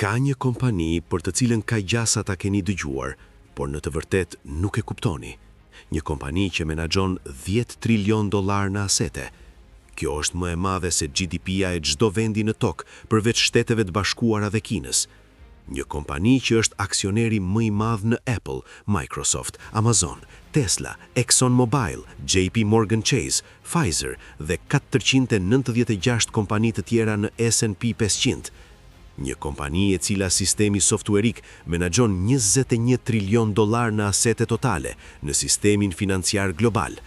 Ka një kompani për të cilën ka gjasa ta keni dëgjuar, por në të vërtet nuk e kuptoni. Një kompani që menaxhon 10 trilion dollar në asete. Kjo është më e madhe se GDP-ja e çdo vendi në tokë, përveç Shteteve të Bashkuara dhe Kinës. Një kompani që është aksioneri më i madh në Apple, Microsoft, Amazon, Tesla, ExxonMobil, JP Morgan Chase, Pfizer dhe 496 kompani të tjera në S&P 500. Një kompani e cila sistemi softwareik menaxhon 21 trilion dollar në asete totale në sistemin financiar global.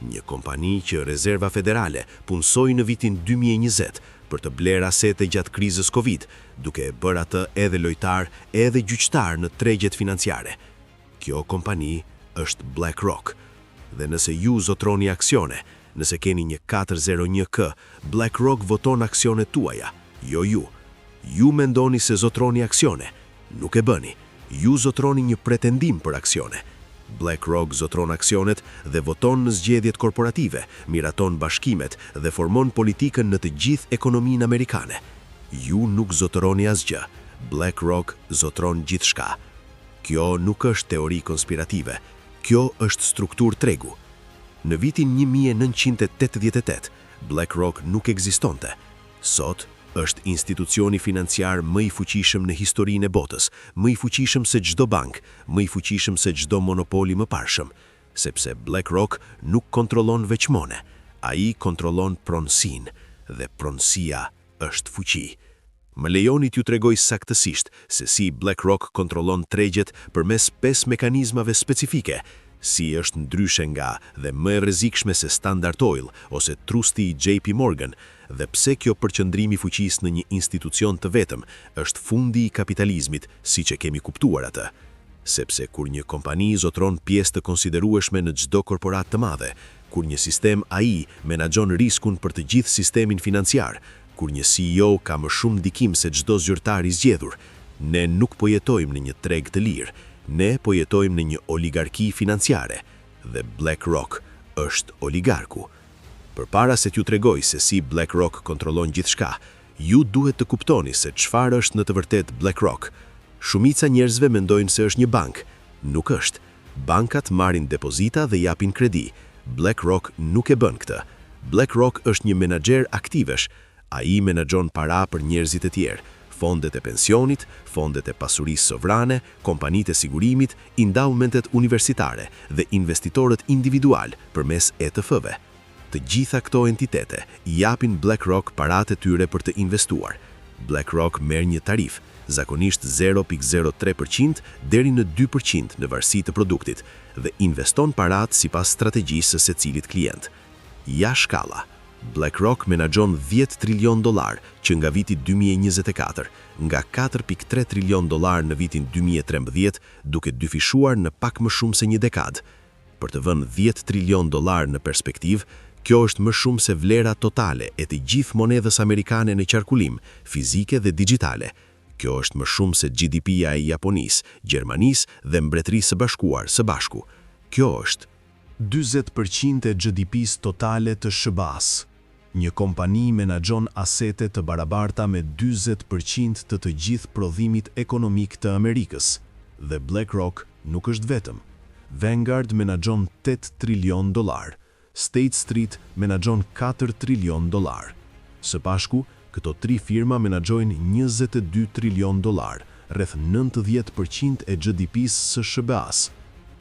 Një kompani që Rezerva Federale punësoi në vitin 2020 për të bler asete gjatë krizës Covid, duke e bërë atë edhe lojtar edhe gjyqtar në tregjet financiare. Kjo kompani është BlackRock. Dhe nëse ju zotroni aksione, nëse keni një 401k, BlackRock voton aksionet tuaja, jo ju. Ju mendoni se zotroni aksione, nuk e bëni. Ju zotroni një pretendim për aksione. BlackRock zotron aksionet dhe voton në zgjedhjet korporative, miraton bashkimet dhe formon politikën në të gjithë ekonominë amerikane. Ju nuk zotëroni asgjë. BlackRock zotron gjithçka. Kjo nuk është teori konspirative. Kjo është strukturë tregu. Në vitin 1988, BlackRock nuk ekzistonte. Sot është institucioni financiar më i fuqishëm në historinë e botës, më i fuqishëm se çdo bank, më i fuqishëm se çdo monopoli më parshëm, sepse BlackRock nuk kontrollon veçmone, ai kontrollon pronësinë, dhe pronësia është fuqi. Më lejoni t'ju tregoj saktësisht se si BlackRock kontrollon tregjet përmes 5 mekanizmave specifike, si është ndryshe nga dhe më e rrezikshme se Standard Oil ose trusti i JP Morgan, dhe pse kjo përqendrim i fuqisë në një institucion të vetëm është fundi i kapitalizmit, siç e kemi kuptuar atë. Sepse kur një kompani zotron pjesë të konsiderueshme në çdo korporat të madhe, kur një sistem AI menaxhon riskun për të gjithë sistemin financiar, kur një CEO ka më shumë ndikim se çdo zyrtar i zgjedhur, ne nuk po jetojmë në një treg të lirë, ne po jetojmë në një oligarki financiare, dhe BlackRock është oligarku. Përpara se t'ju tregoj se si BlackRock kontrollon gjithçka, ju duhet të kuptoni se çfarë është në të vërtetë BlackRock. Shumica njerëzve mendojnë se është një bank. Nuk është. Bankat marrin depozita dhe japin kredi. BlackRock nuk e bën këtë. BlackRock është një menaxher aktivesh. Ai menaxhon para për njerëzit e tjerë, fondet e pensionit, fondet e pasurisë sovrane, kompanitë e sigurimit, endowmentet universitare dhe investitorët individual përmes ETF-ve. Të gjitha këto entitete i japin BlackRock paratë e tyre për të investuar. BlackRock merr një tarif, zakonisht 0.03% deri në 2% në varësi të produktit, dhe investon paratë sipas strategjisë së secilit klient. Ja shkalla. BlackRock menaxhon 10 trilion dollar që nga viti 2024, nga 4.3 trilion dollar në vitin 2013, duke dyfishuar në pak më shumë se një dekadë. Për të vënë 10 trilion dollar në perspektivë, kjo është më shumë se vlera totale e të gjithë monedhës amerikane në qarkullim, fizike dhe digjitale. Kjo është më shumë se GDP-ja e Japonisë, Gjermanisë dhe Mbretërisë së Bashkuar së bashku. Kjo është 40% e GDP-s totale të SBA-s. Një kompani menaxhon asete të barabarta me 40% të gjithë prodhimit ekonomik të Amerikës. Dhe BlackRock nuk është vetëm. Vanguard menaxhon 8 trilion dollar. State Street menaxhon 4 trilion dollar. Së bashku, këto 3 firma menaxhojnë 22 trilion dollar, rreth 90% e GDP-s së SBA-s.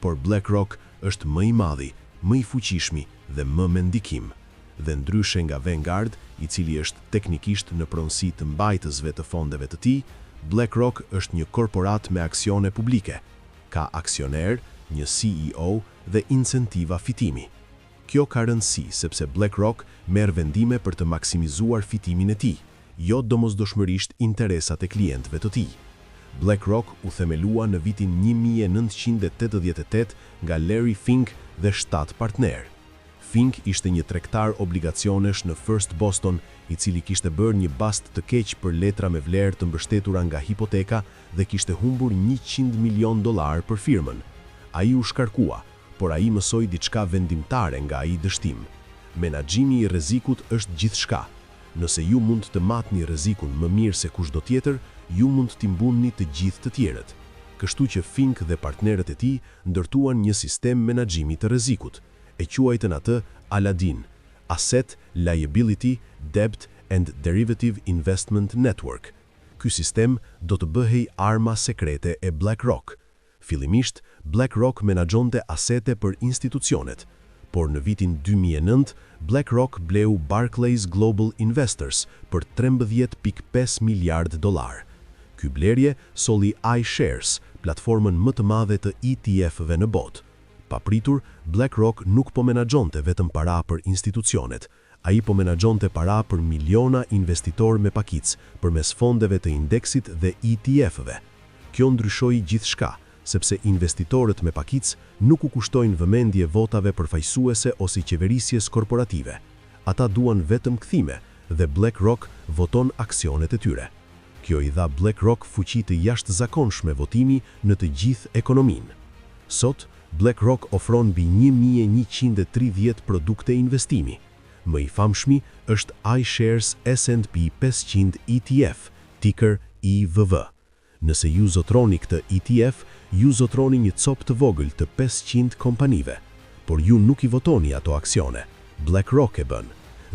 Por BlackRock është më i madhi, më i fuqishmi dhe më me ndikim. Dhe ndryshe nga Vanguard, i cili është teknikisht në pronësi të mbajtësve të fondeve të tij, BlackRock është një korporat me aksione publike. Ka aksioner, një CEO dhe incentiva fitimi. Kjo ka rëndësi sepse BlackRock merr vendime për të maksimizuar fitimin e tij, jo domosdoshmërisht interesat e klientëve të tij. BlackRock u themelua në vitin 1988 nga Larry Fink dhe 7 partner. Fink ishte një tregtar obligacionesh në First Boston, i cili kishte bërë një bast të keq për letra me vlerë të mbështetura nga hipoteka dhe kishte humbur 100 milion dollar për firmën. Ai u shkarkua, por ai mësoi diçka vendimtare nga ai dështim. Menaxhimi i rrezikut është gjithçka. Nëse ju mund të matni rrezikun më mirë se kushdo tjetër, ju mund t'i mbuni të gjithë të tjerët. Kështu që Fink dhe partnerët e tij ndërtuan një sistem menaxhimi të rrezikut, e quajtën atë Aladdin, Asset, Liability, Debt and Derivative Investment Network. Ky sistem do të bëhej arma sekrete e BlackRock. Fillimisht, BlackRock menaxhonte asete për institucionet, por në vitin 2009, BlackRock bleu Barclays Global Investors për $13.5 miliard. Ky blerje solli iShares, platformën më të madhe të ETF-ve në botë. Papritur, BlackRock nuk po menaxhonte vetëm para për institucionet, ai po menaxhonte para për miliona investitorë me pakicë përmes fondeve të indeksit dhe ETF-ve. Kjo ndryshoi gjithçka, sepse investitorët me pakicë nuk u kushtojnë vëmendje votave përfaqësuese ose qeverisjes korporative. Ata duan vetëm kthime dhe BlackRock voton aksionet e tyre. Kjo i dha BlackRock fuqi të jashtëzakonshme votimi në të gjithë ekonominë. Sot, BlackRock ofron mbi 1130 produkte investimi. Më i famshmi është iShares S&P 500 ETF, ticker IVV. Nëse ju zotroni këtë ETF, ju zotroni një copë të vogël të 500 kompanive, por ju nuk i votoni ato aksione. BlackRock e bën,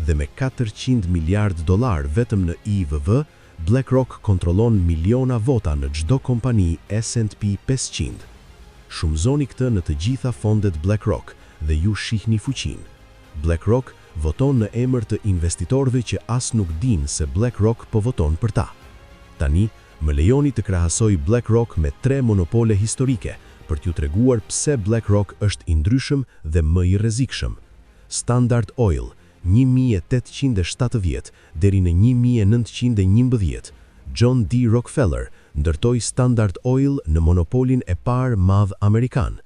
dhe me $400 miliard vetëm në IVV, BlackRock kontrollon miliona vota në çdo kompani S&P 500. Shumëzoni këtë në të gjitha fondet BlackRock dhe ju shihni fuqinë. BlackRock voton në emër të investitorëve që as nuk dinë se BlackRock po voton për ta. Tani, më lejoni të krahasoj BlackRock me 3 monopole historike për t'ju treguar pse BlackRock është i ndryshëm dhe më i rrezikshëm. Standard Oil 1870 deri në 1911, John D. Rockefeller ndërtoi Standard Oil në monopolin e parë madh amerikan.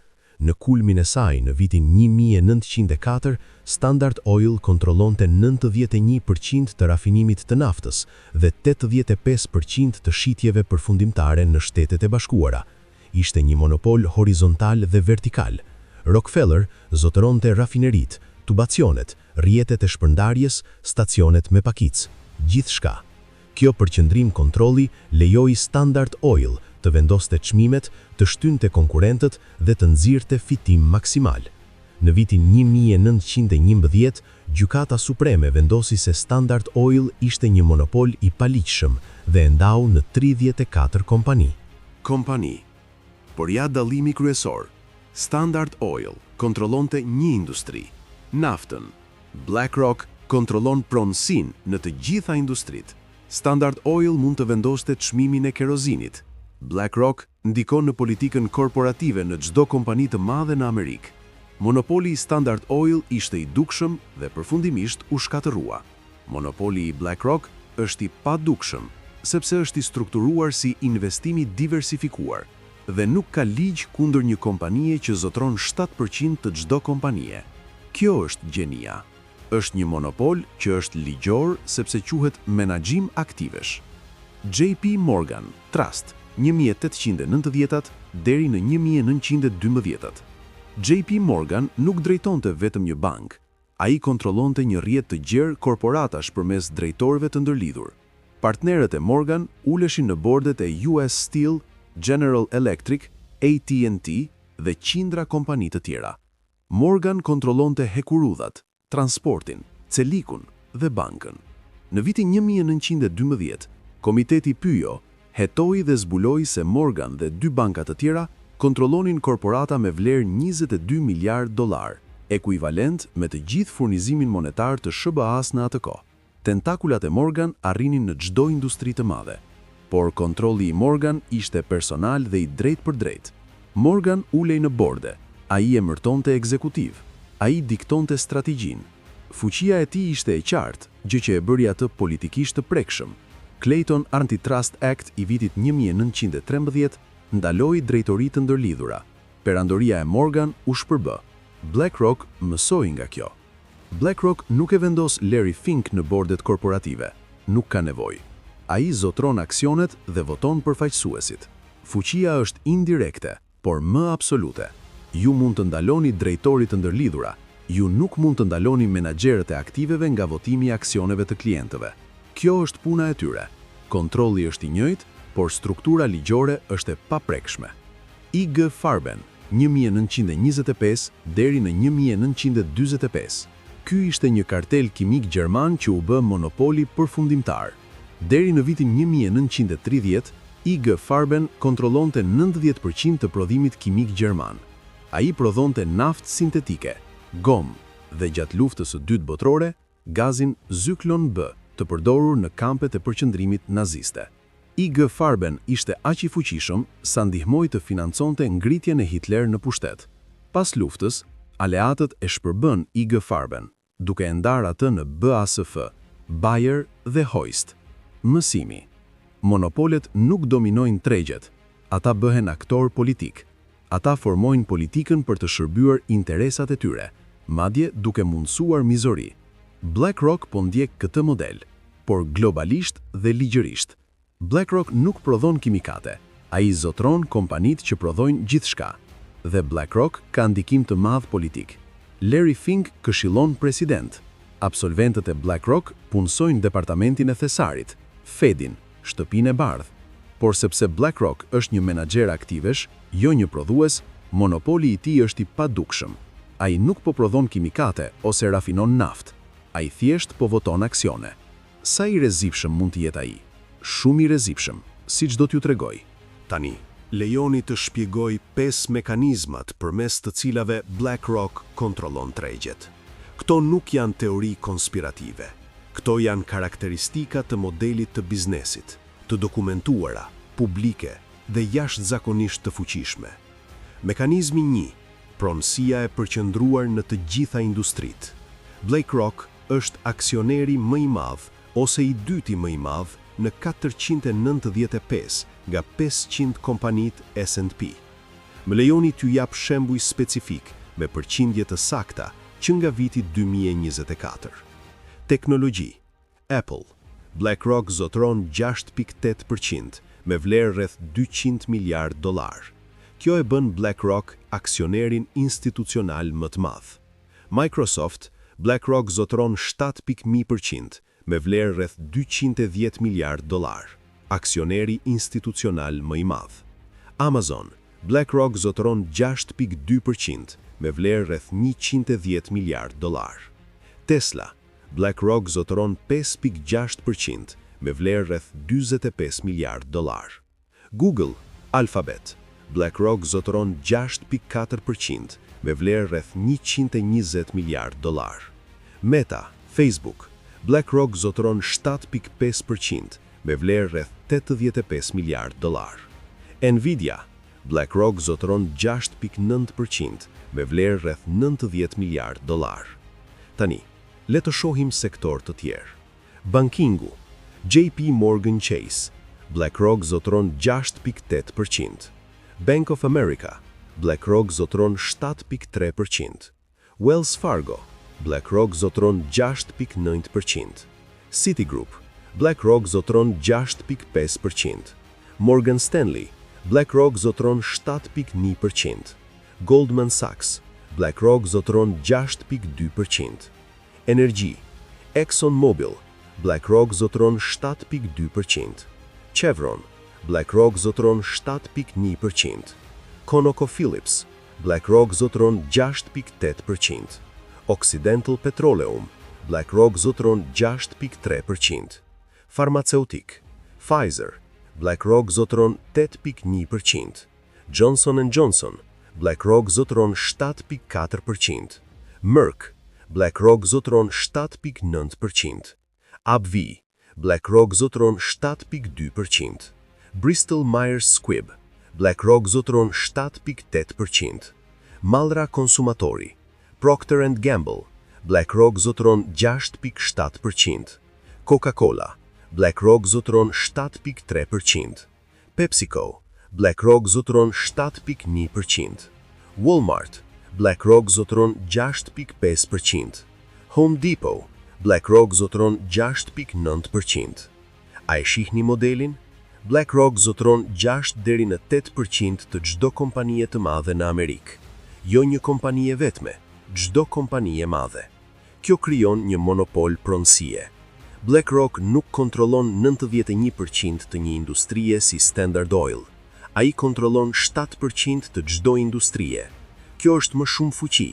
Në kulmin e saj në vitin 1904, Standard Oil kontrollonte 91% të rafinimit të naftës dhe 85% të shitjeve përfundimtare në Shtetet e Bashkuara. Ishte një monopol horizontal dhe vertikal. Rockefeller zotëronte rafinerit, tubacionet, rrjetet e shpërndarjes, stacionet me pakicë, gjithçka. Kjo përqendrim kontrolli lejoi Standard Oil të vendoste çmimet, të shtynte konkurrentët dhe të nxirrte fitim maksimal. Në vitin 1911, Gjykata Supreme vendosi se Standard Oil ishte një monopol i paligjshëm dhe e ndau në 34 kompani. Por ja dallimi kryesor. Standard Oil kontrollonte një industri, naftën. BlackRock kontrollon pronësinë në të gjitha industritë. Standard Oil mund të vendoste çmimin e kerozinit. BlackRock ndikon në politikën korporative në çdo kompani të madhe në Amerikë. Monopoli i Standard Oil ishte i dukshëm dhe përfundimisht u shkatërrua. Monopoli i BlackRock është i padukshëm, sepse është i strukturuar si investimi diversifikuar dhe nuk ka ligj kundër një kompanie që zotron 7% të çdo kompanie. Kjo është gjenia. Është një monopol që është ligjor sepse quhet menaxhim aktivesh. JP Morgan Trust 1890-at deri në 1912-at. JP Morgan nuk drejtonte vetëm një bank, ai kontrollonte një rrjet të gjerë korporatash përmes drejtorëve të ndërlidhur. Partnerët e Morgan uleshin në bordet e US Steel, General Electric, AT&T dhe qindra kompani të tjera. Morgan kontrollonte hekurudhat, transportin, celikun dhe bankën. Në vitin 1912, Komiteti Pyjo hetoi dhe zbuloi se Morgan dhe 2 banka të tjera kontrollonin korporata me vlerë $22 miliard, ekuivalent me të gjithë furnizimin monetar të SBA-s në atë kohë. Tentakulat e Morgan arrinin në çdo industri të madhe, por kontrolli i Morgan ishte personal dhe i drejt për drejt. Morgan ulej në borde, ai emërtonte ekzekutiv, ai diktonte strategjinë. Fuqia e tij ishte e qartë, gjë që e bëri atë politikisht të prekshëm. Clayton Antitrust Act i vitit 1913 ndaloi drejtoritë të ndërlidhura. Perandoria e Morgan u shpërbë. BlackRock mësoi nga kjo. BlackRock nuk e vendos Larry Fink në bordet korporative. Nuk ka nevojë. Ai zotron aksionet dhe voton përfaqësuesit. Fuqia është indirekte, por më absolute. Ju mund të ndaloni drejtorit të ndërlidhura. Ju nuk mund të ndaloni menaxherët e aktiveve nga votimi i aksioneve të klientëve. Kjo është puna e tyre. Kontrolli është i njëjtë, por struktura ligjore është e paprekshme. IG Farben, 1925 deri në 1945. Ky ishte një kartel kimik gjerman që u bë monopoli përfundimtar. Deri në vitin 1930, IG Farben kontrollonte 90% të prodhimit kimik gjerman. Ai prodhonte naftë sintetike, gom dhe gjatë luftës së dytë botërore, gazin Zyklon B, të përdorur në kampet e përqendrimit naziste. IG Farben ishte aq i fuqishëm sa ndihmoi të financonte ngritjen e Hitler në pushtet. Pas luftës, aleatët e shpërbën IG Farben, duke e ndarë atë në BASF, Bayer dhe Hoist. Mësimi. Monopolet nuk dominojnë tregjet, ata bëhen aktor politik. Ata formojnë politikën për të shërbyer interesat e tyre, madje duke mundsuar mizori. BlackRock po ndjek këtë model, por globalisht dhe ligjërisht. BlackRock nuk prodhon kimikate, ai zotron kompanitë që prodhojnë gjithçka. Dhe BlackRock ka ndikim të madh politik. Larry Fink këshillon president. Absolventët e BlackRock punësojnë departamentin e thesarit, Fedin, shtëpinë e bardhë. Por sepse BlackRock është një menaxher aktivesh, jo një prodhues, monopoli i tij është i padukshëm. Ai nuk po prodhon kimikate ose rafinon naftë. Ai thjesht po voton aksione. Sa i rrezikshëm mund të jetë ai? Shumë i rrezikshëm, siç do t'ju tregoj. Tani, lejoni të shpjegoj 5 mekanizmat përmes të cilave BlackRock kontrollon tregjet. Këto nuk janë teori konspirative. Këto janë karakteristika të modelit të biznesit, të dokumentuara, publike dhe jashtëzakonisht të fuqishme. Mekanizmi 1. Pronësia e përqendruar në të gjitha industritë. BlackRock është aksioneri më i madh ose i dyti më i madh në 495 nga 500 kompanitë S&P. Më lejoni t'ju jap shembuj specifik me përqindje të sakta që nga viti 2024. Teknologji. Apple. BlackRock zotron 6.8% me vlerë rreth $200 miliardë. Kjo e bën BlackRock aksionerin institucional më të madh. Microsoft. BlackRock zotron 7.1% me vlerë rreth $210 miliardë. Aksioneri institucional më i madh. Amazon. BlackRock zotron 6.2% me vlerë rreth $110 miliardë. Tesla. BlackRock zotron 5.6% me vlerë rreth $45 miliardë. Google. Alphabet. BlackRock zotron 6.4% me vlerë rreth $120 miliardë. Meta. Facebook. BlackRock zotron 7.5% me vlerë rreth $85 miliardë. Nvidia. BlackRock zotron 6.9% me vlerë rreth $90 miliardë. Tani, le të shohim sektor të tjerë. Bankingu. JP Morgan Chase. BlackRock zotron 6.8%. Bank of America. BlackRock zotron 7.3%. Wells Fargo. BlackRock zotron 6.9%. Citigroup. BlackRock zotron 6.5%. Morgan Stanley. BlackRock zotron 7.1%. Goldman Sachs. BlackRock zotron 6.2%. Energji. ExxonMobil. BlackRock zotron 7.2%. Chevron. BlackRock zotron 7.1%. ConocoPhillips. BlackRock zotron 6.8%. Occidental Petroleum. BlackRock zotron 6.3%. Farmaceutik. Pfizer. BlackRock zotron 8.1%. Johnson & Johnson. BlackRock zotron 7.4%. Merck. BlackRock zotron 7.9%. AbbVie. BlackRock zotron 7.2%. Bristol Myers Squibb. BlackRock zotron 7.8%. Malra Konsumatori. Procter & Gamble. BlackRock zotron 6.7%. Coca-Cola. BlackRock zotron 7.3%. PepsiCo. BlackRock zotron 7.1%. Walmart. BlackRock zotron 6.5%. Home Depot. BlackRock zotron 6.9%. A e shihni modelin? BlackRock zotron 6 deri në 8% të çdo kompanie të madhe në Amerikë. Jo një kompanie vetme, çdo kompanie madhe. Kjo krijon një monopol pronësie. BlackRock nuk kontrollon 91% të një industrie si Standard Oil. Ai kontrollon 7% të çdo industrie. Kjo është më shumë fuqi,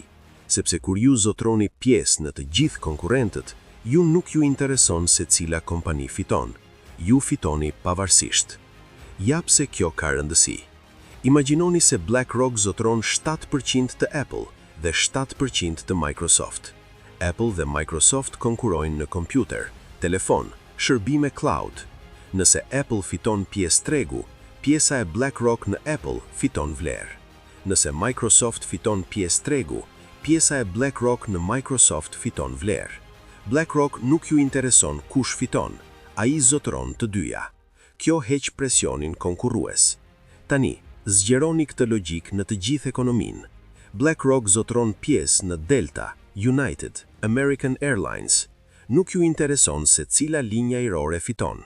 sepse kur ju zotroni pjesë në të gjithë konkurrentët, ju nuk ju intereson se cila kompani fiton. Ju fitoni pavarësisht. Ja pse kjo ka rëndësi. Imagjinoni se BlackRock zotron 7% të Apple dhe 7% të Microsoft. Apple dhe Microsoft konkurojnë në kompjuter, telefon, shërbime cloud. Nëse Apple fiton pjesë tregu, pjesa e BlackRock në Apple fiton vlerë. Nëse Microsoft fiton pjesë tregu, pjesa e BlackRock në Microsoft fiton vlerë. BlackRock nuk ju intereson kush fiton, ai zotron të dyja. Kjo heq presionin konkurrues. Tani, zgjeroni këtë logjik në të gjithë ekonominë. BlackRock zotron pjesë në Delta, United, American Airlines. Nuk ju intereson se cila linja ajrore fiton.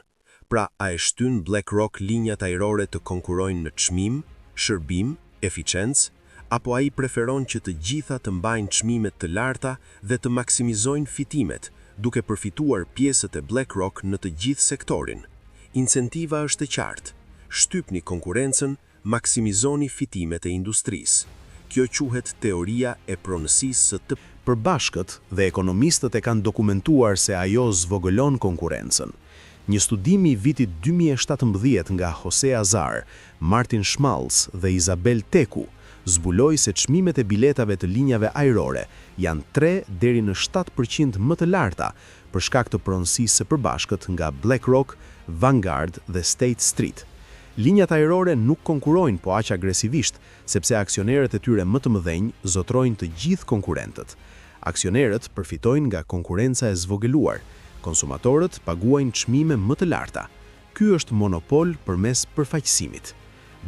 Pra, a e shtyn BlackRock linjat ajrore të konkurojnë në çmim, shërbim, eficiencë, apo ai preferon që të gjitha të mbajnë çmimet të larta dhe të maksimizojnë fitimet, duke përfituar pjesët e BlackRock në të gjithë sektorin? Incentiva është e qartë. Shtypni konkurrencën, maksimizoni fitimet e industrisë. Kjo quhet teoria e pronësisë së të përbashkët dhe ekonomistët e kanë dokumentuar se ajo zvogëlon konkurrencën. Një studim i vitit 2017 nga Jose Azar, Martin Schmalz dhe Isabel Teku zbuloi se çmimet e biletave të linjave ajrore janë 3 deri në 7% më të larta për shkak të pronësisë së përbashkët nga BlackRock, Vanguard dhe State Street. Linjat ajrore nuk konkurojnë po aq agresivisht, sepse aksionerët e tyre më të mëdhenj zotrojnë të gjithë konkurrentët. Aksionerët përfitojnë nga konkurenca e zvogeluar, konsumatorët paguajnë çmime më të larta. Ky është monopol përmes përfaqësimit.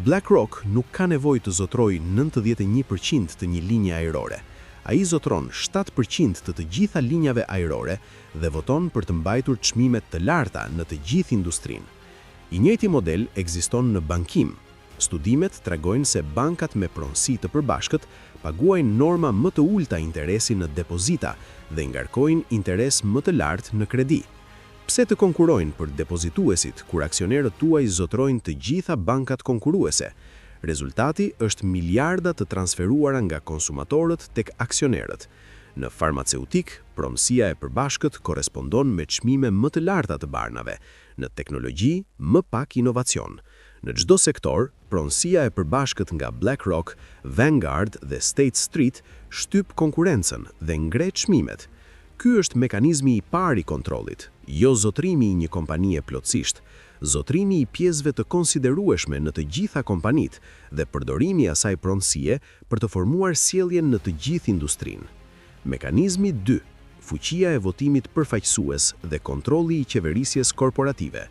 BlackRock nuk ka nevojë të zotrojë 91% të një linje ajrore. Ai zotron 7% të të gjitha linjave ajrore dhe voton për të mbajtur çmimet të larta në të gjithë industrinë. I njëjti model ekziston në bankim. Studimet tregojnë se bankat me pronësi të përbashkët paguajnë norma më të ulta interesi në depozita dhe ngarkojnë interes më të lartë në kredi. Pse të konkurojnë për depozituesit kur aksionerët tuaj zotrojnë të gjitha bankat konkurruese? Rezultati është miliarda të transferuara nga konsumatorët tek aksionerët. Në farmaceutik, pronësia e përbashkët korespondon me çmime më të larta të barnave, në teknologji më pak inovacion. Në çdo sektor, pronësia e përbashkët nga BlackRock, Vanguard dhe State Street shtyp konkurrencën dhe ngre çmimet. Ky është mekanizmi i parë i kontrollit, jo zotrimi i një kompanie plotësisht, zotrimi i pjesëve të konsiderueshme në të gjitha kompanitë dhe përdorimi i asaj pronësie për të formuar sjelljen në të gjithë industrinë. Mekanizmi 2. Fuqia e votimit përfaqësues dhe kontrolli i qeverisjes korporative.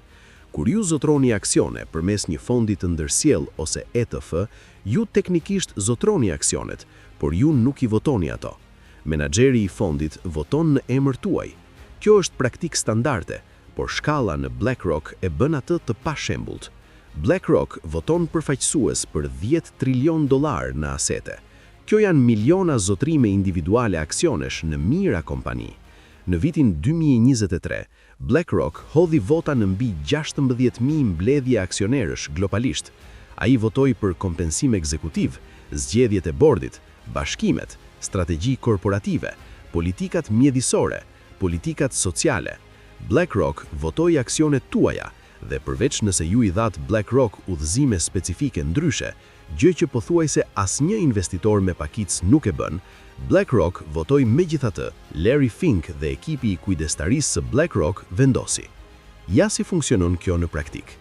Kur ju zotroni aksione përmes një fondi të ndërsjell ose ETF, ju teknikisht zotroni aksionet, por ju nuk i votoni ato. Menaxheri i fondit voton në emër tuaj. Kjo është praktik standarde, por shkalla në BlackRock e bën atë të pashembullt. BlackRock voton përfaqësues për $10 trilion në asete. Kjo janë miliona zotrime individuale aksionesh në mijëra kompani. Në vitin 2023, BlackRock hodhi vota në mbi 16.000 mbledhje aksionerësh globalisht. Ai votoi për kompensim ekzekutiv, zgjedhjet e bordit, bashkimet, strategji korporative, politikat mjedisore, politikat sociale. BlackRock votoi aksionet tuaja dhe përveç nëse ju i dhat BlackRock udhëzime specifike ndryshe, gjë që pothuajse asnjë investitor me pakic nuk e bën, BlackRock votoi megjithatë. Larry Fink dhe ekipi i kujdestarisë së BlackRock vendosi. Ja si funksionon kjo në praktik.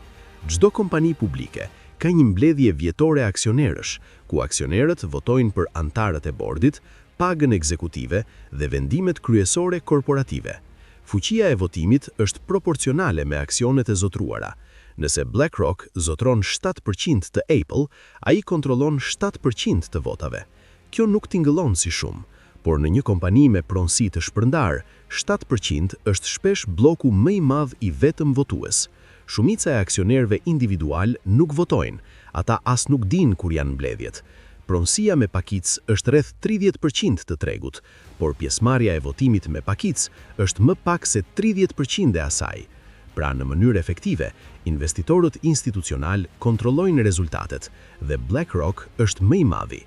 Çdo kompani publike ka një mbledhje vjetore aksionerësh, ku aksionerët votojnë për antarët e bordit, pagën ekzekutive dhe vendimet kryesore korporative. Fuqia e votimit është proporcionale me aksionet e zotruara. Nëse BlackRock zotron 7% të Apple, ai kontrollon 7% të votave. Kjo nuk tingëllon si shumë, por në një kompani me pronësi të shpërndar, 7% është shpesh bloku më i madh i vetëm votues. Shumica e aksionerëve individual nuk votojnë, ata as nuk dinë kur janë mbledhjet. Pronësia me pakicë është rreth 30% të tregut, por pjesëmarrja e votimit me pakicë është më pak se 30% e asaj. Pra në mënyrë efektive, investitorët institucional kontrollojnë rezultatet dhe BlackRock është më i madhi.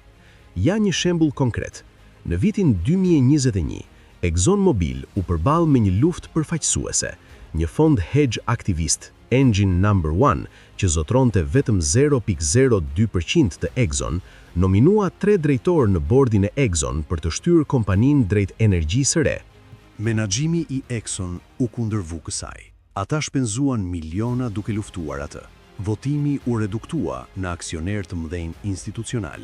Ja një shembull konkret. Në vitin 2021, ExxonMobil u përball me një luftë përfaqësuese. Një fond hedge aktivist, Engine No. 1, që zotronte vetëm 0.02% të Exxon, nominua 3 drejtorë në bordin e Exxon për të shtyrë kompaninë drejt energjisë së re. Menaxhimi i Exxon u kundërvu kësaj. Ata shpenzuan miliona duke luftuar atë. Votimi u reduktua në aksioner të mëdhenj institucional.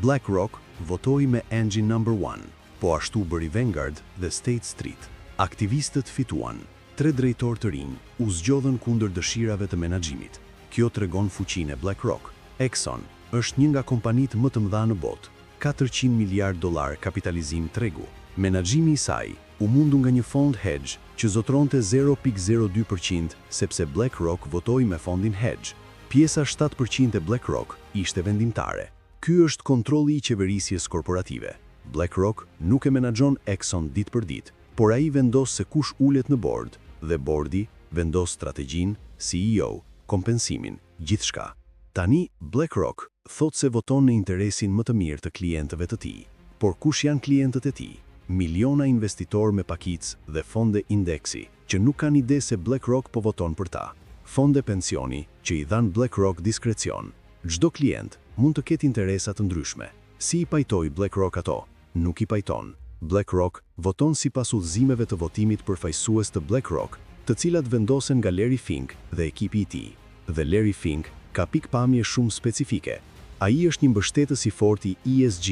BlackRock votoi me Engine No. 1, po ashtu bëri Vanguard dhe State Street. Aktivistët fituan. 3 drejtorë të rinj u zgjodhen kundër dëshirave të menaxhimit. Kjo tregon fuqinë e BlackRock. Exxon është një nga kompanitë më të mëdha në botë, $400 miliardë kapitalizim tregu. Menaxhimi i saj u mundu nga një fond hedge që zotronte 0.02% sepse BlackRock votoi me fondin hedge. Pjesa 7% e BlackRock ishte vendimtare. Ky është kontrolli i qeverisjes korporative. BlackRock nuk e menaxhon Exxon ditë për ditë, por ai vendos se kush ulet në bord dhe bordi vendos strategjinë, CEO, kompensimin, gjithçka. Tani BlackRock thot se voton në interesin më të mirë të klientëve të tij. Por kush janë klientët e tij? Miliona investitorë me pakicë dhe fonde indeksi që nuk kanë ide se BlackRock po voton për ta. Fonde pensioni që i dhan BlackRock diskrecion. Çdo klient mund të ketë interesa të ndryshme. Si i pajtoi BlackRock ato? Nuk i pajton. BlackRock voton sipas udhëzimeve të votimit përfaqësues të BlackRock, të cilat vendosen nga Larry Fink dhe ekipi i tij. Dhe Larry Fink ka pikpamje shumë specifike. Ai është një mbështetës i fortë i ESG,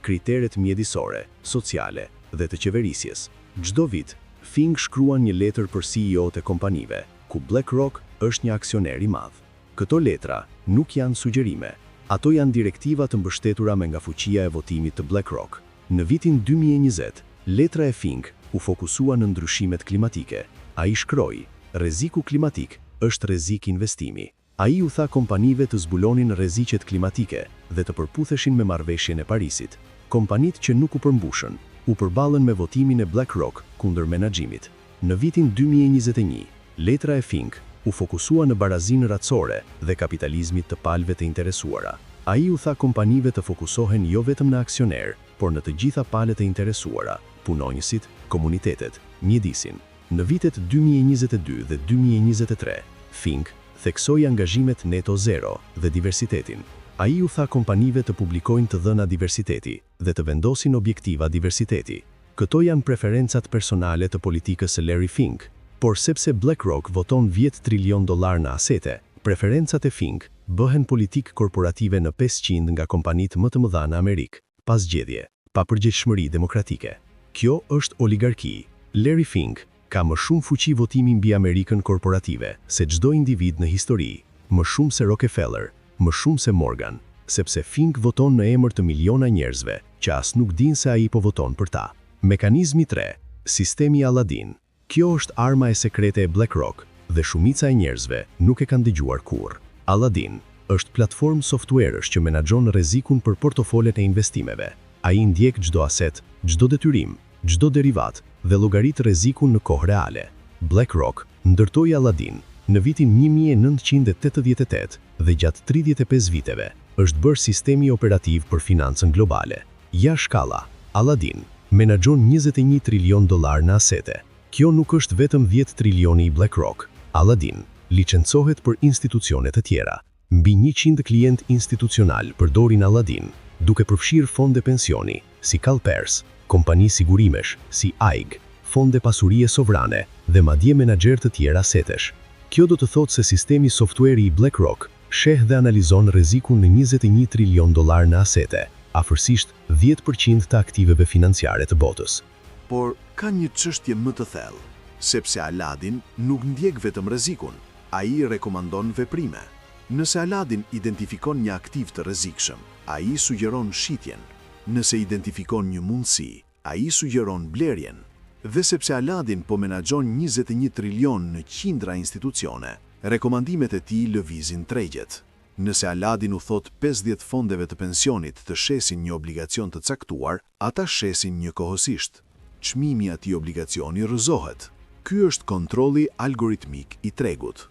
kriteret mjedisore, sociale dhe të qeverisjes. Çdo vit, Fink shkruan një letër për CEO-t e kompanive, ku BlackRock është një aksioner i madh. Këto letra nuk janë sugjerime. Ato janë direktiva të mbështetura me nga fuqia e votimit të BlackRock. Në vitin 2020, letra e Fink u fokusua në ndryshimet klimatike. Ai shkroi: "Rreziku klimatik është rrezik investimi." Ai u tha kompanive të zbulonin rreziqet klimatike dhe të përputheshin me marrëveshjen e Parisit. Kompanitë që nuk u përmbushën, u përballën me votimin e BlackRock kundër menaxhimit. Në vitin 2021, letra e Fink u fokusua në barazinë racore dhe kapitalizmit të palëve të interesuara. Ai u tha kompanive të fokusohen jo vetëm në aksioner, por në të gjitha palët e interesuara, punonjësit, komunitetet, mjedisin. Në vitet 2022 dhe 2023, Fink theksoi angazhimet neto zero dhe diversitetin. Ai u tha kompanive të publikojnë të dhëna diversiteti dhe të vendosin objektiva diversiteti. Këto janë preferencat personale të politikës së Larry Fink, por sepse BlackRock voton $10 trilion në asete, preferencat e Fink bëhen politikë korporative në 500 nga kompanitë më të mëdha në Amerikë, pas zgjedhje, pa përgjegjësish demokratike. Kjo është oligarki. Larry Fink ka më shumë fuqi votimi mbi Amerikën korporative se çdo individ në histori, më shumë se Rockefeller, më shumë se Morgan, sepse Fink voton në emër të miliona njerëzve që as nuk dinë se ai po voton për ta. Mekanizmi 3, sistemi Aladdin. Kjo është arma e sekrete e BlackRock dhe shumica e njerëzve nuk e kanë dëgjuar kurrë. Aladdin është platformë softwaresh që menaxhon rrezikun për portofolet e investimeve. Ai ndjek çdo aset, çdo detyrim, çdo derivat dhe llogarit rrezikun në kohë reale. BlackRock ndërtoi Aladdin në vitin 1988 dhe gjatë 35 viteve është bërë sistemi operativ për financën globale. Ja shkalla, Aladdin menaxhon $21 trilion në asete. Kjo nuk është vetëm 10 trilioni i BlackRock. Aladdin licencohet për institucione të tjera. Mbi 100 klient institucional përdorin Aladdin, duke përfshirë fonde pensioni, si CalPERS, kompani sigurimesh, si AIG, fonde pasurie sovrane dhe madje menaxher të tjera asetesh. Kjo do të thotë se sistemi software i BlackRock sheh dhe analizon rrezikun në $21 trilion në asete, afërsisht 10% të aktiveve financiare të botës. Por ka një çështje më të thellë, sepse Aladdin nuk ndjek vetëm rrezikun, ai rekomandon veprime. Nëse Aladdin identifikon një aktiv të rrezikshëm, ai sugjeron shitjen. Nëse identifikon një mundësi, ai sugjeron blerjen. Dhe sepse Aladdin po menaxhon $21 trilion në qindra institucione, rekomandimet e tij lëvizin tregjet. Nëse Aladin u thot 50 fondeve të pensionit të shesin një obligacion të caktuar, ata shesin një kohësisht. Çmimi i atij obligacioni rrëzohet. Ky është kontrolli algoritmik i tregut.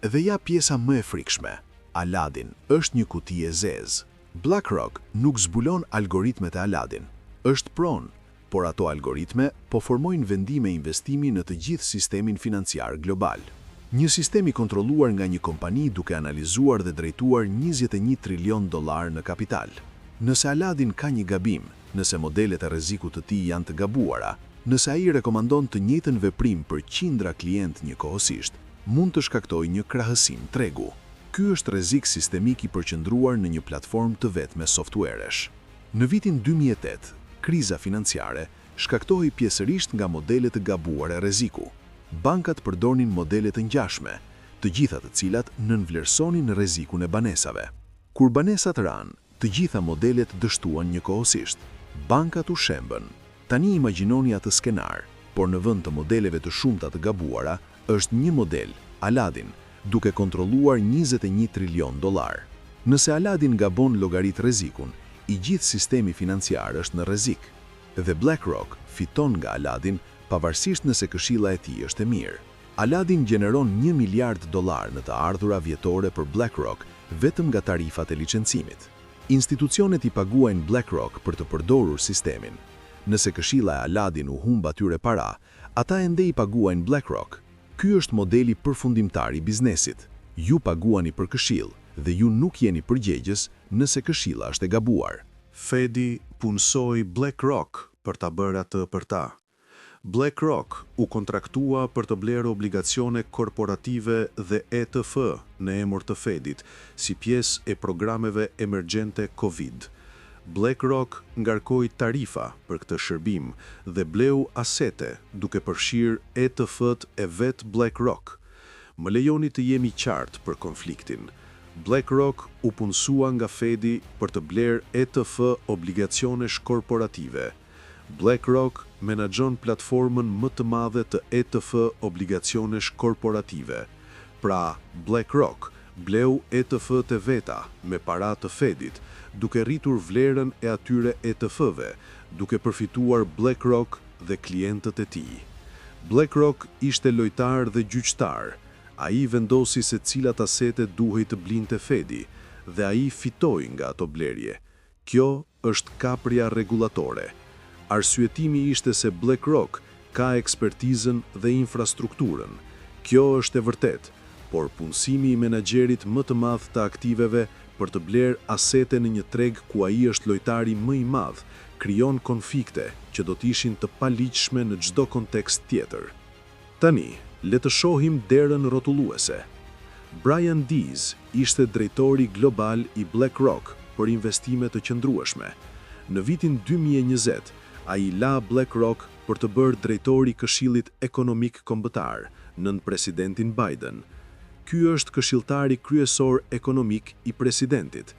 Dhe ja pjesa më e frikshme. Aladin është një kuti e zezë. BlackRock nuk zbulon algoritmet e Aladin. Është pronë, por ato algoritme po formojnë vendime investimi në të gjithë sistemin financiar global. Një sistem i kontrolluar nga një kompani duke analizuar dhe drejtuar 21 trilion dollar në kapital. Nëse Aladin ka një gabim, nëse modelet e rrezikut të tij janë të gabuara, nëse ai rekomandon të njëjtën veprim për qindra klient njëkohësisht, mund të shkaktojë një krahësim tregu. Ky është rrezik sistemik i përqendruar në një platformë të vetme softwaresh. Në vitin 2008, kriza financiare shkaktohej pjesërisht nga modelet të gabuara e rreziku. Bankat përdornin modele të ngjashme, të gjitha të cilat nënvlerësonin rrezikun e banesave. Kur banesat ranë, të gjitha modelet dështuan njëkohësisht. Bankat u shembën. Tani imagjinoni atë skenar, por në vend të modeleve të shumta të gabuara, është një model, Aladin, duke kontrolluar 21 trilion dollar. Nëse Aladin gabon llogarit rrezikun, i gjithë sistemi financiar është në rrezik. Dhe BlackRock fiton nga Aladin pavarësisht nëse këshilla e tij është e mirë. Aladin gjeneron $1 miliard në të ardhura vjetore për BlackRock vetëm nga tarifat e licencimit. Institucionet i paguajnë BlackRock për të përdorur sistemin. Nëse këshilla e Aladin u humb atyre para, ata ende i paguajnë BlackRock. Ky është modeli përfundimtar i biznesit. Ju paguani për këshill dhe ju nuk jeni përgjegjës nëse këshilla është e gabuar. Fedi punsoi BlackRock për ta bërë atë për ta. BlackRock u kontraktua për të blerë obligacione korporative dhe ETF në emër të Fedit, si pjesë e programeve emergjente COVID. BlackRock ngarkoi tarifa për këtë shërbim dhe bleu asete duke përfshirë ETF-t e vet BlackRock. Më lejoni të jemi qartë për konfliktin. BlackRock u punsua nga Fedi për të blerë ETF obligacionesh korporative. BlackRock menaxhon platformën më të madhe të ETF obligacionesh korporative. Pra, BlackRock bleu ETF-t e veta me para të Fedit, duke rritur vlerën e atyre ETF-ve, duke përfituar BlackRock dhe klientët e tij. BlackRock ishte lojtar dhe gjyqtar. Ai vendosi se cilat asete duhej të blinte Fedi dhe ai fitoi nga ato blerje. Kjo është kapria rregullatore. Arsyetimi ishte se BlackRock ka ekspertizën dhe infrastrukturën. Kjo është e vërtet, por punësimi i menaxherit më të madh të aktiveve për të blerë asete në një treg ku ai është lojtari më i madh, krijon konflikte që do të ishin të paligjshme në çdo kontekst tjetër. Tani, le të shohim derën rrotulluese. Brian Dees ishte drejtori global i BlackRock për investime të qëndrueshme. Në vitin 2020, ai la BlackRock për të bërë drejtori i Këshillit Ekonomik Kombëtar nën presidentin Biden. Ky është këshilltari kryesor ekonomik i presidentit.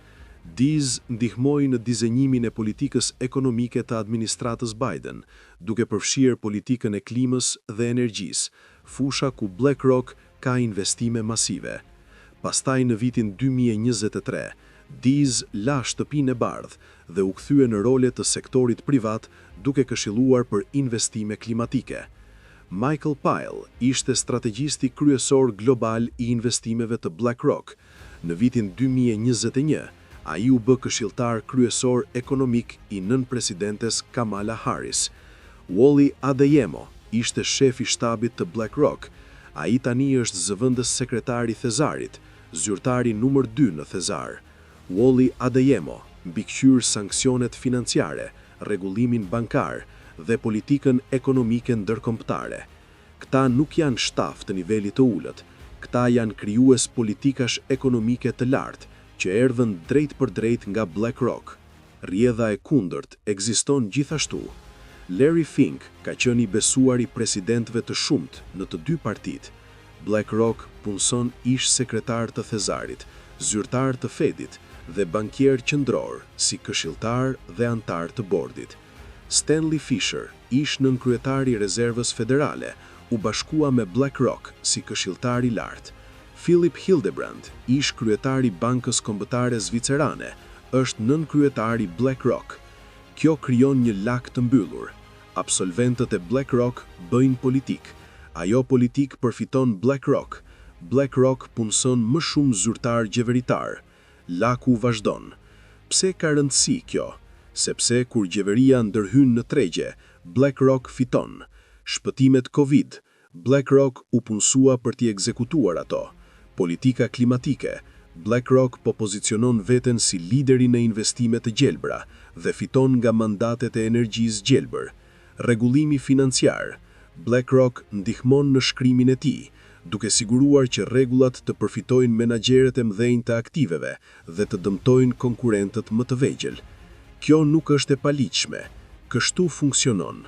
Dees ndihmoi në dizenjimin e politikës ekonomike të administratës Biden, duke përfshirë politikën e klimës dhe energjisë, fusha ku BlackRock ka investime masive. Pastaj në vitin 2023, Dees la shtëpinë e bardhë dhe u kthye në role të sektorit privat duke këshilluar për investime klimatike. Michael Pyle ishte strategjisti kryesor global i investimeve të BlackRock. Në vitin 2021, ai u bë këshilltar kryesor ekonomik i nën-presidentes Kamala Harris. Wally Adeyemo ishte shef i shtabit të BlackRock. Ai tani është zëvendës sekretar i Thesarit, zyrtari numër 2 në Thesar. Wally Adeyemo mbikëqyr sanksionet financiare, rregullimin bankar dhe politikën ekonomike ndërkombëtare. Këta nuk janë shtaf të nivelit të ulët, këta janë krijues politikash ekonomike të lartë që erdhën drejt për drejt nga BlackRock. Rrjedha e kundërt ekziston gjithashtu. Larry Fink ka qenë i besuar i presidentëve të shumt në të dy partitë. BlackRock punson ish sekretar të Thesarit, zyrtar të Fedit dhe bankier qendror si këshilltar dhe antar të bordit. Stanley Fischer, ish nënkryetar i Rezervës Federale, u bashkua me BlackRock si këshilltar i lartë. Philip Hildebrand, ish kryetari Bankës Kombëtare Zvicerane, është nënkryetari BlackRock. Kjo krijon një lak të mbyllur. Absolventët e BlackRock bëjnë politik. Ajo politik përfiton BlackRock. BlackRock punson më shumë zyrtar gjeveritar. Laku vazhdon. Pse ka rëndësi kjo? Sepse kur gjeveria ndërhyn në tregje, BlackRock fiton. Shpëtimet Covid, BlackRock u punsua për t'i ekzekutuar ato. Politika klimatike, BlackRock po pozicionon veten si lideri në investime të gjelbra dhe fiton nga mandatet e energjisë gjelbër. Rregullimi financiar, BlackRock ndihmon në shkrimin e tij, duke siguruar që rregullat të përfitojnë menaxherët e mëdhenj të aktiveve dhe të dëmtojnë konkurrentët më të vegjël. Kjo nuk është e paligjshme. Kështu funksionon.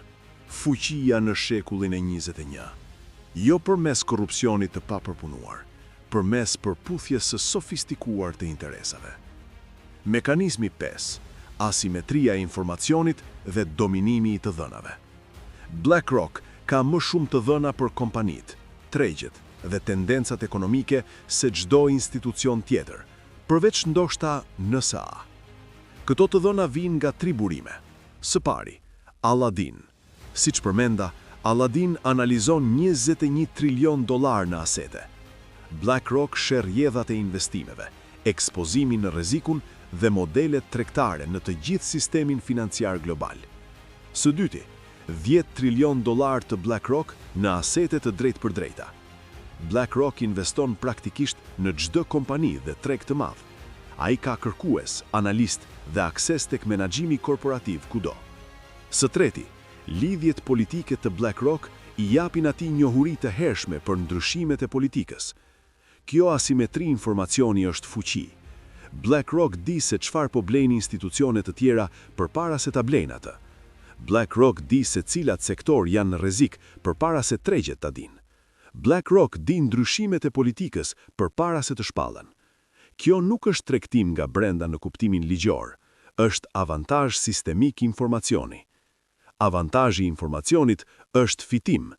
Fuqia në shekullin e 21. Jo përmes korrupsionit të papërpunuar, përmes përputhjes së sofistikuar të interesave. Mekanizmi 5. Asimetria e informacionit dhe dominimi i të dhënave. BlackRock ka më shumë të dhëna për kompanit, tregjet dhe tendencat ekonomike se çdo institucion tjetër, përveç ndoshta NSA. Këto të dhëna vijnë nga 3 burime. Së pari, Aladdin. Siç përmenda, Aladdin analizon 21 trilion dollar në asete. BlackRock sher rrjedhat e investimeve, ekspozimin në rrezikun dhe modelet tregtare në të gjithë sistemin financiar global. Së dyti, 10 trilion dollar të BlackRock në asete të drejtpërdrejta. BlackRock investon praktikisht në çdo kompani dhe treg të madh. Ai ka kërkues, analist dhe akses tek menaxhimi korporativ kudo. Së treti, lidhjet politike të BlackRock i japin atij njohuri të hershme për ndryshimet e politikës. Kjo asimetri informacioni është fuqi. BlackRock di se çfarë po blejnë institucione të tjera përpara se ta blejnë atë. BlackRock di se cilat sektor janë në rrezik përpara se tregjet ta dinë. BlackRock di ndryshimet e politikës përpara se të shpallen. Kjo nuk është tregtim nga brenda në kuptimin ligjor, është avantazh sistemik informacioni. Avantazhi i informacionit është fitim,